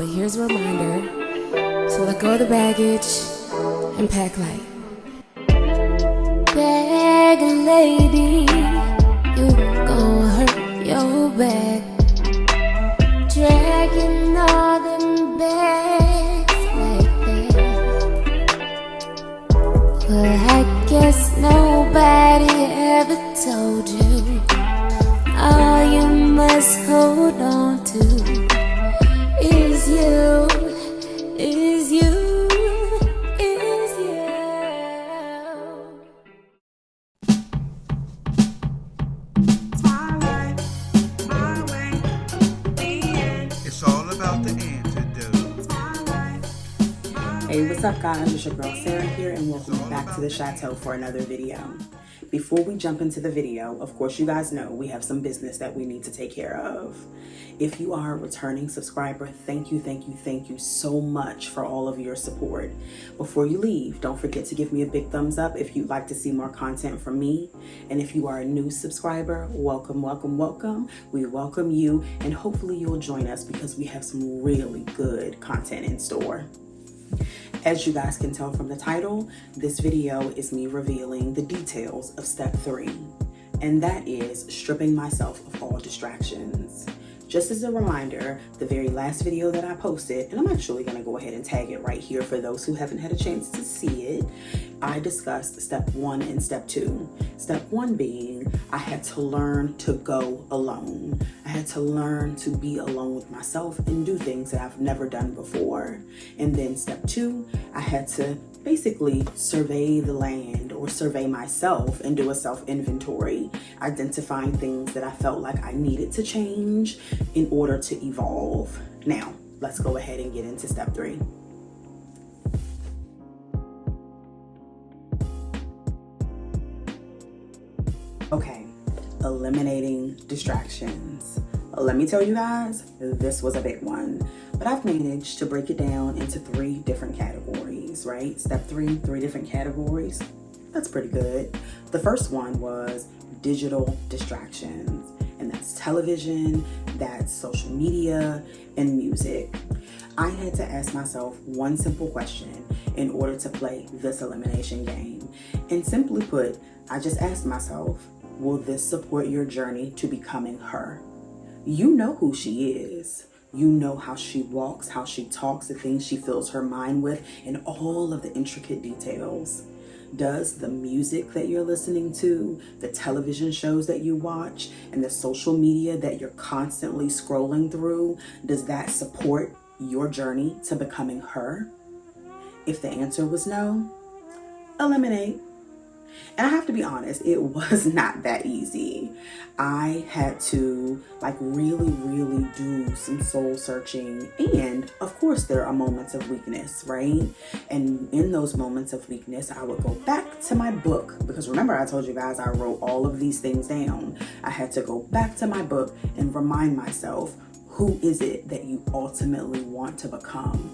but here's a reminder. So let go of the baggage and pack light. Bag lady, you gon' hurt your back, dragging all them bags like that. Well, I guess nobody ever told you all you must hold on to is you, is you, is you. Twilight, my way, the end. It's all about the antidote. Twilight, Hey, what's up guys? It's your girl Sarah here and welcome back to the Chateau for another video. Before we jump into the video, of course you guys know we have some business that we need to take care of. If you are a returning subscriber, thank you so much for all of your support. Before you leave, don't forget to give me a big thumbs up if you'd like to see more content from me. And if you are a new subscriber, welcome. We welcome you and hopefully you'll join us because we have some really good content in store. As you guys can tell from the title, this video is me revealing the details of step 3, and that is stripping myself of all distractions. Just as a reminder, the very last video that I posted, and I'm actually going to go ahead and tag it right here for those who haven't had a chance to see it, I discussed step 1 and step 2. Step 1 being I had to learn to go alone. I had to learn to be alone with myself and do things that I've never done before. And then step 2, I had to basically survey the land or survey myself and do a self-inventory, identifying things that I felt like I needed to change in order to evolve. Now, let's go ahead and get into step 3. Okay, eliminating distractions. Let me tell you guys, this was a big one, but I've managed to break it down into 3 different categories, right? Step 3, 3 different categories. That's pretty good. The first one was digital distractions, and that's television, that's social media, and music. I had to ask myself one simple question in order to play this elimination game. And simply put, I just asked myself, will this support your journey to becoming her? You know who she is. You know how she walks, how she talks, the things she fills her mind with, and all of the intricate details. Does the music that you're listening to, the television shows that you watch, and the social media that you're constantly scrolling through, does that support your journey to becoming her? If the answer was no, eliminate. And I have to be honest, it was not that easy. I had to really do some soul searching. And of course there are moments of weakness, right? And in those moments of weakness, I would go back to my book, because remember I told you guys I wrote all of these things down. I had to go back to my book and remind myself, who is it that you ultimately want to become?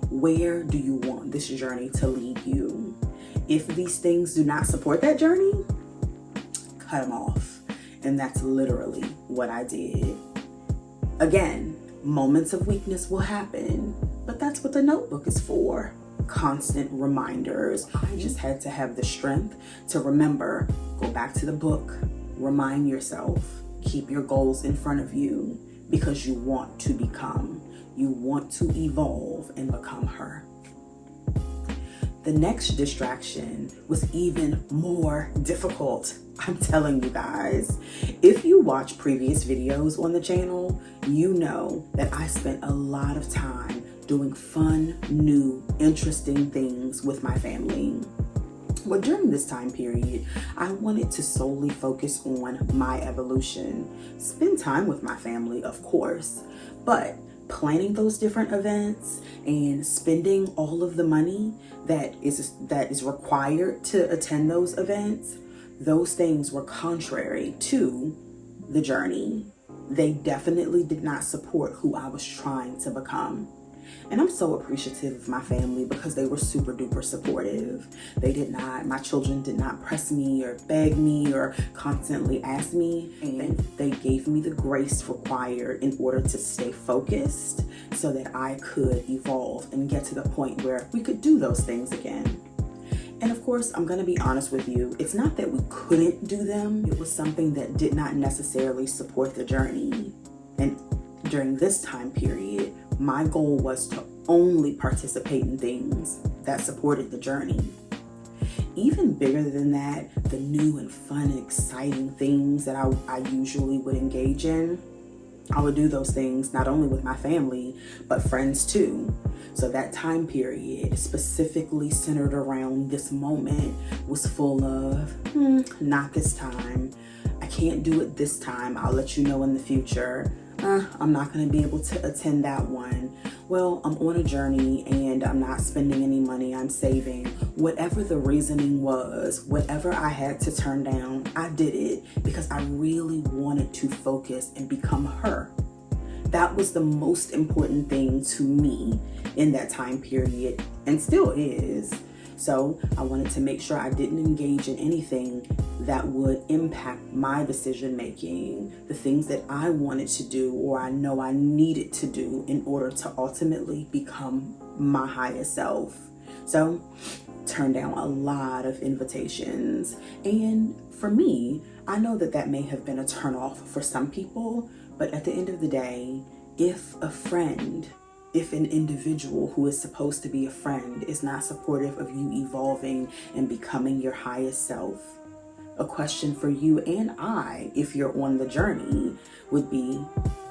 Where do you want this journey to lead you? If these things do not support that journey, cut them off. And that's literally what I did. Again, moments of weakness will happen, but that's what the notebook is for. Constant reminders. I just had to have the strength to remember, go back to the book, remind yourself, keep your goals in front of you because you want to become, you want to evolve and become her. The next distraction was even more difficult. I'm telling you guys, if you watch previous videos on the channel, you know that I spent a lot of time doing fun, new, interesting things with my family. Well, during this time period, I wanted to solely focus on my evolution, spend time with my family, of course, but planning those different events and spending all of the money that is required to attend those events, those things were contrary to the journey. They definitely did not support who I was trying to become. And I'm so appreciative of my family because they were super duper supportive. My children did not press me or beg me or constantly ask me. And they gave me the grace required in order to stay focused so that I could evolve and get to the point where we could do those things again. And of course, I'm going to be honest with you. It's not that we couldn't do them. It was something that did not necessarily support the journey. And during this time period, my goal was to only participate in things that supported the journey. Even bigger than that, the new and fun and exciting things that I usually would engage in, I would do those things not only with my family, but friends too. So that time period, specifically centered around this moment, was full of, not this time. I can't do it this time. I'll let you know in the future. I'm not going to be able to attend that one. Well, I'm on a journey and I'm not spending any money. I'm saving. Whatever the reasoning was, whatever I had to turn down, I did it because I really wanted to focus and become her. That was the most important thing to me in that time period and still is. So I wanted to make sure I didn't engage in anything that would impact my decision making, the things that I wanted to do or I know I needed to do in order to ultimately become my highest self. So turn down a lot of invitations. And for me, I know that may have been a turnoff for some people, but at the end of the day, if an individual who is supposed to be a friend is not supportive of you evolving and becoming your highest self, a question for you and I, if you're on the journey, would be,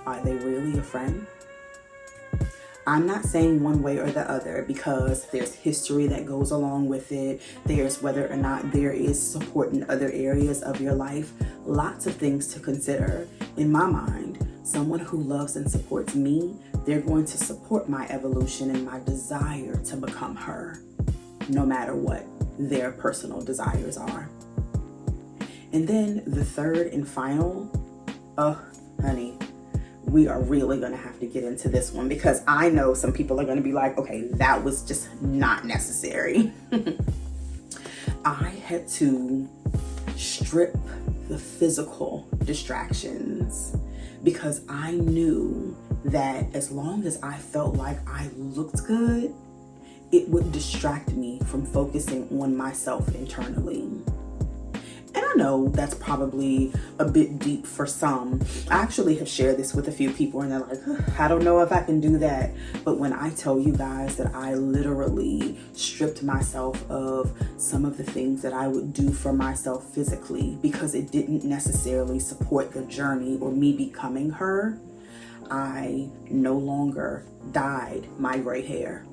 are they really a friend? I'm not saying one way or the other because there's history that goes along with it. There's whether or not there is support in other areas of your life. Lots of things to consider. In my mind, someone who loves and supports me, they're going to support my evolution and my desire to become her, no matter what their personal desires are. And then the third and final, honey, we are really going to have to get into this one because I know some people are going to be like, okay, that was just not necessary. I had to strip the physical distractions because I knew that as long as I felt like I looked good, it would distract me from focusing on myself internally. And I know that's probably a bit deep for some. I actually have shared this with a few people and they're like, I don't know if I can do that. But when I tell you guys that I literally stripped myself of some of the things that I would do for myself physically because it didn't necessarily support the journey or me becoming her, I no longer dyed my gray hair.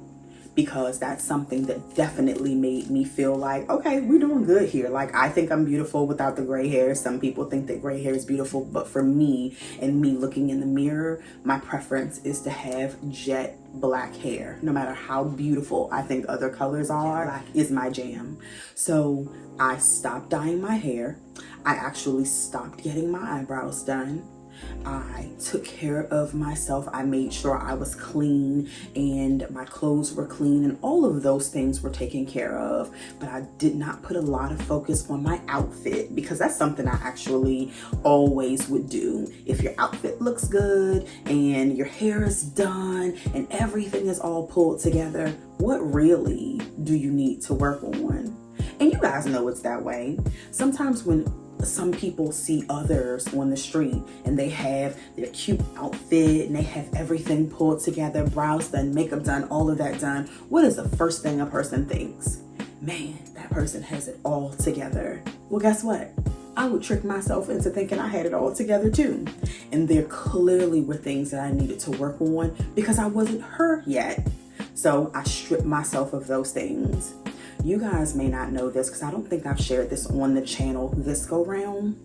Because that's something that definitely made me feel like, okay, we're doing good here. Like, I think I'm beautiful without the gray hair. Some people think that gray hair is beautiful, but for me and me looking in the mirror, my preference is to have jet black hair. No matter how beautiful I think other colors are, black is my jam. So I stopped dyeing my hair. I actually stopped getting my eyebrows done. I took care of myself. I made sure I was clean and my clothes were clean and all of those things were taken care of. But I did not put a lot of focus on my outfit because that's something I actually always would do. If your outfit looks good and your hair is done and everything is all pulled together, what really do you need to work on? And you guys know it's that way. Sometimes when some people see others on the street and they have their cute outfit and they have everything pulled together, brows done, makeup done, all of that done, what is the first thing a person thinks? Man, that person has it all together. Well, guess what? I would trick myself into thinking I had it all together too. And there clearly were things that I needed to work on because I wasn't her yet. So I stripped myself of those things. You guys may not know this because I don't think I've shared this on the channel this go round,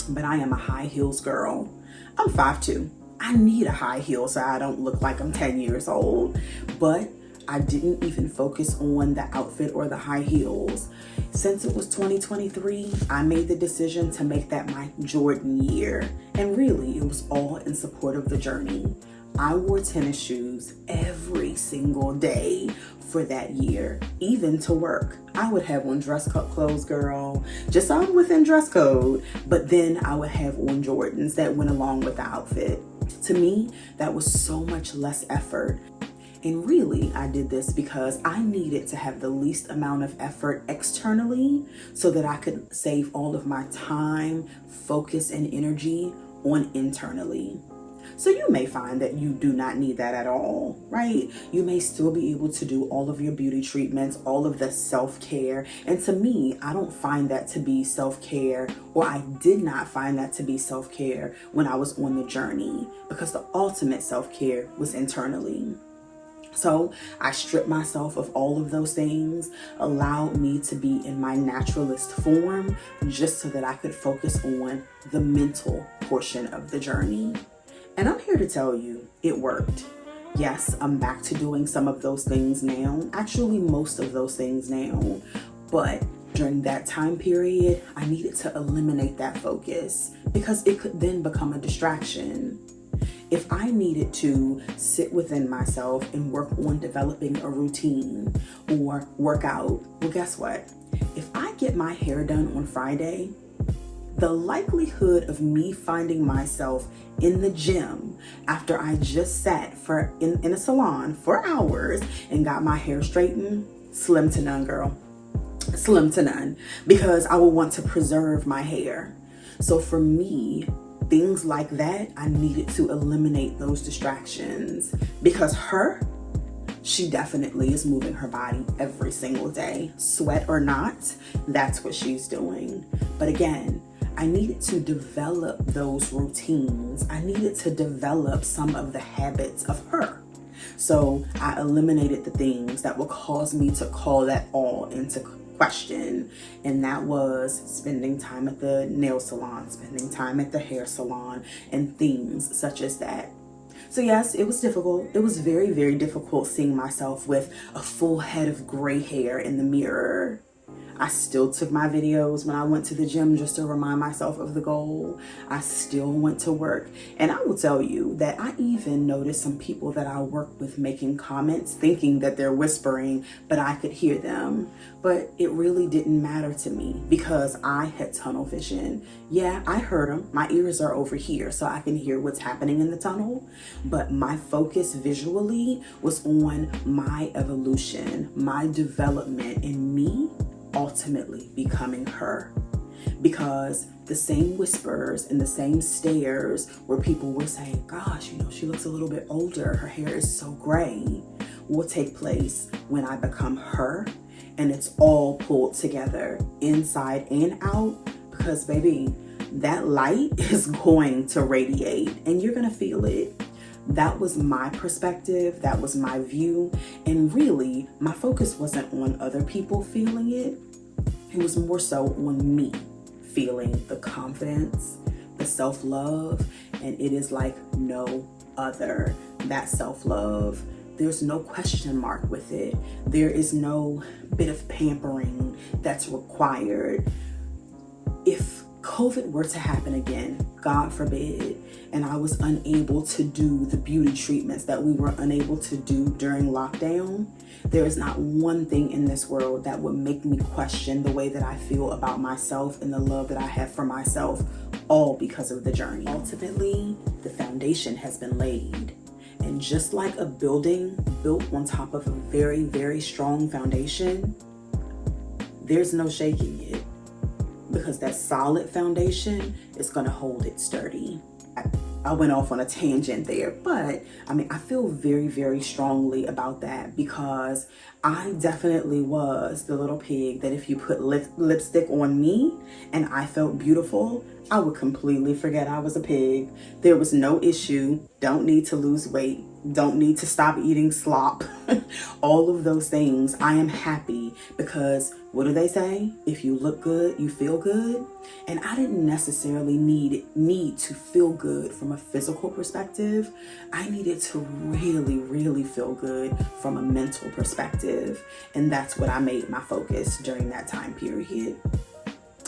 but I am a high heels girl. I'm 5'2". I need a high heel so I don't look like I'm 10 years old, but I didn't even focus on the outfit or the high heels. Since it was 2023, I made the decision to make that my Jordan year. And really, it was all in support of the journey. I wore tennis shoes every single day for that year, even to work. I would have on dress clothes, girl, just so I'm within dress code, but then I would have on Jordans that went along with the outfit. To me, that was so much less effort. And really, I did this because I needed to have the least amount of effort externally so that I could save all of my time, focus, and energy on internally. So you may find that you do not need that at all, right? You may still be able to do all of your beauty treatments, all of the self-care. And to me, I don't find that to be self-care, or I did not find that to be self-care when I was on the journey, because the ultimate self-care was internally. So I stripped myself of all of those things, allowed me to be in my naturalist form, just so that I could focus on the mental portion of the journey. And I'm here to tell you, it worked. Yes, I'm back to doing some of those things now, actually most of those things now, but during that time period, I needed to eliminate that focus because it could then become a distraction. If I needed to sit within myself and work on developing a routine or work out, well, guess what? If I get my hair done on Friday, the likelihood of me finding myself in the gym after I just sat in a salon for hours and got my hair straightened, slim to none, girl. Slim to none, because I will want to preserve my hair. So for me, things like that, I needed to eliminate those distractions, because she definitely is moving her body every single day, sweat or not, that's what she's doing. But again, I needed to develop those routines. I needed to develop some of the habits of her. So I eliminated the things that would cause me to call that all into question. And that was spending time at the nail salon, spending time at the hair salon, and things such as that. So yes, it was difficult. It was very, very difficult seeing myself with a full head of gray hair in the mirror. I still took my videos when I went to the gym just to remind myself of the goal. I still went to work. And I will tell you that I even noticed some people that I work with making comments thinking that they're whispering, but I could hear them. But it really didn't matter to me because I had tunnel vision. Yeah, I heard them. My ears are over here, so I can hear what's happening in the tunnel. But my focus visually was on my evolution, my development, and me ultimately becoming her. Because the same whispers and the same stares where people were saying, gosh, she looks a little bit older, her hair is so gray, will take place when I become her, and it's all pulled together inside and out, because baby, that light is going to radiate and you're gonna feel it. That was my perspective, that was my view, and really my focus wasn't on other people feeling it. It was more so on me feeling the confidence, the self-love, and it is like no other. That self-love, there's no question mark with it. There is no bit of pampering that's required. If COVID were to happen again, God forbid, and I was unable to do the beauty treatments that we were unable to do during lockdown, there is not one thing in this world that would make me question the way that I feel about myself and the love that I have for myself, all because of the journey. Ultimately, the foundation has been laid. And just like a building built on top of a very, very strong foundation, there's no shaking it, because that solid foundation is going to hold it sturdy. I went off on a tangent there, but I feel very, very strongly about that, because I definitely was the little pig that if you put lipstick on me and I felt beautiful, I would completely forget I was a pig. There was no issue. Don't need to lose weight. Don't need to stop eating slop. All of those things. I am happy because what do they say? If you look good, you feel good. And I didn't necessarily need to feel good from a physical perspective. I needed to really, really feel good from a mental perspective. And that's what I made my focus during that time period.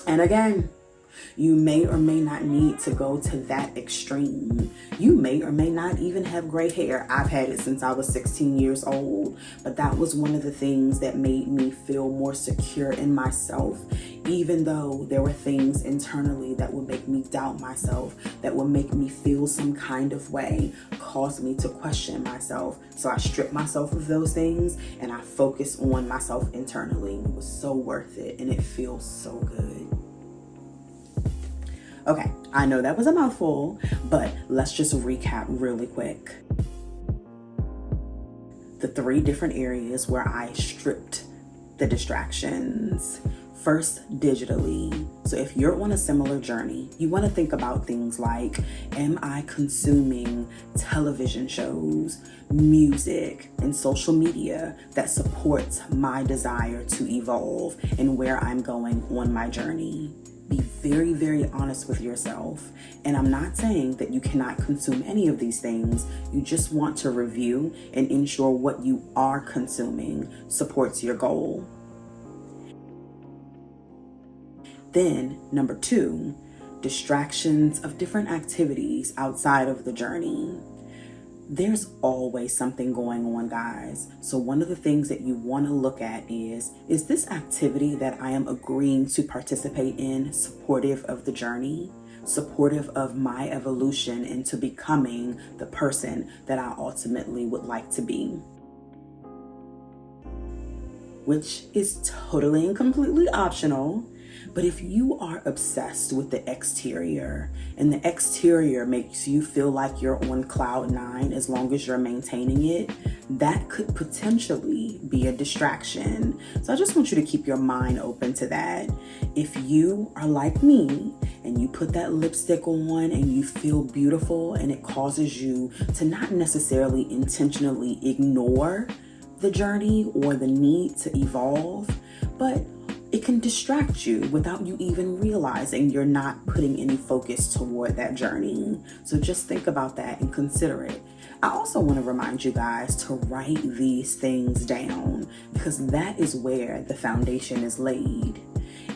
And again, You may or may not need to go to that extreme. You may or may not even have gray hair. I've had it since I was 16 years old, but that was one of the things that made me feel more secure in myself, even though there were things internally that would make me doubt myself, that would make me feel some kind of way, cause me to question myself. So I stripped myself of those things and I focused on myself internally. It was so worth it and it feels so good. Okay, I know that was a mouthful, but let's just recap really quick. The 3 different areas where I stripped the distractions. First, digitally. So if you're on a similar journey, you want to think about things like, am I consuming television shows, music, and social media that supports my desire to evolve and where I'm going on my journey? Be very, very honest with yourself. And I'm not saying that you cannot consume any of these things. You just want to review and ensure what you are consuming supports your goal. Then, number 2, distractions of different activities outside of the journey. There's always something going on, guys. So one of the things that you want to look at is this activity that I am agreeing to participate in supportive of the journey, supportive of my evolution into becoming the person that I ultimately would like to be? Which is totally and completely optional. But if you are obsessed with the exterior and the exterior makes you feel like you're on cloud 9 as long as you're maintaining it, that could potentially be a distraction. So I just want you to keep your mind open to that. If you are like me and you put that lipstick on and you feel beautiful and it causes you to not necessarily intentionally ignore the journey or the need to evolve, but it can distract you without you even realizing you're not putting any focus toward that journey. So just think about that and consider it. I also want to remind you guys to write these things down because that is where the foundation is laid.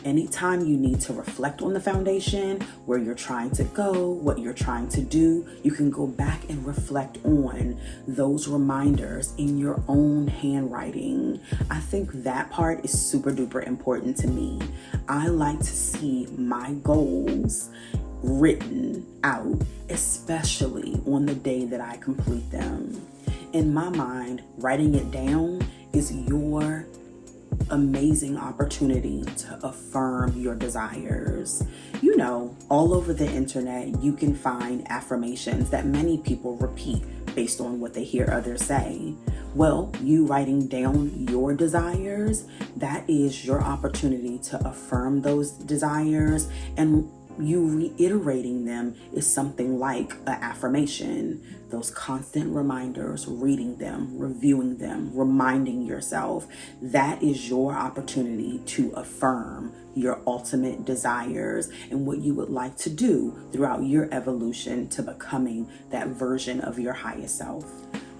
Anytime you need to reflect on the foundation, where you're trying to go, what you're trying to do, you can go back and reflect on those reminders in your own handwriting. I think that part is super duper important to me. I like to see my goals written out, especially on the day that I complete them. In my mind, writing it down is your amazing opportunity to affirm your desires. You know, all over the internet, you can find affirmations that many people repeat based on what they hear others say. Well, you writing down your desires, that is your opportunity to affirm those desires, and you reiterating them is something like an affirmation. Those constant reminders, reading them, reviewing them, reminding yourself, that is your opportunity to affirm your ultimate desires and what you would like to do throughout your evolution to becoming that version of your highest self.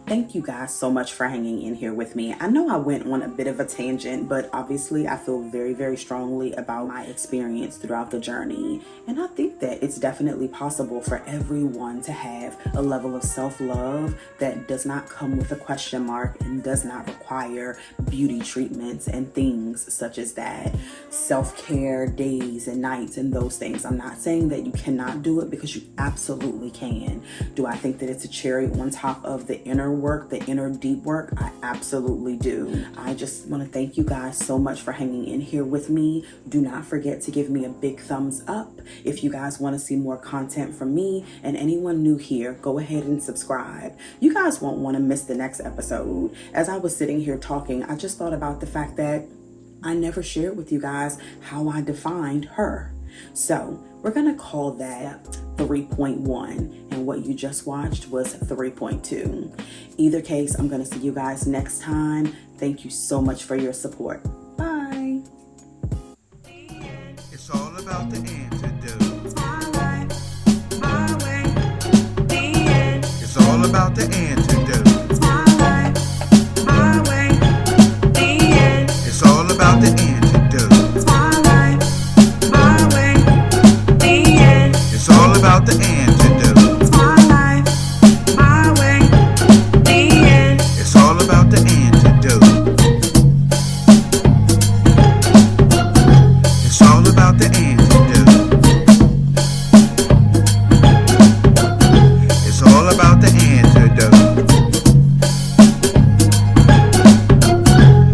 Thank you guys so much for hanging in here with me. I know I went on a bit of a tangent, but obviously I feel very, very strongly about my experience throughout the journey. And I think that it's definitely possible for everyone to have a level of self-love that does not come with a question mark and does not require beauty treatments and things such as that. Self-care days and nights and those things. I'm not saying that you cannot do it, because you absolutely can. Do I think that it's a cherry on top of the inner work, the inner deep work? I absolutely do. I just want to thank you guys so much for hanging in here with me. Do not forget to give me a big thumbs up if you guys want to see more content from me, and anyone new here, go ahead and subscribe. You guys won't want to miss the next episode. As I was sitting here talking, I just thought about the fact that I never shared with you guys how I defined her. So we're gonna call that 3.1, and what you just watched was 3.2. Either case, I'm gonna see you guys next time. Thank you so much for your support. Bye. It's all about the antidote. My way, the end. It's all about the antidote. My way, the end. It's all about the antidote. My way, antidote.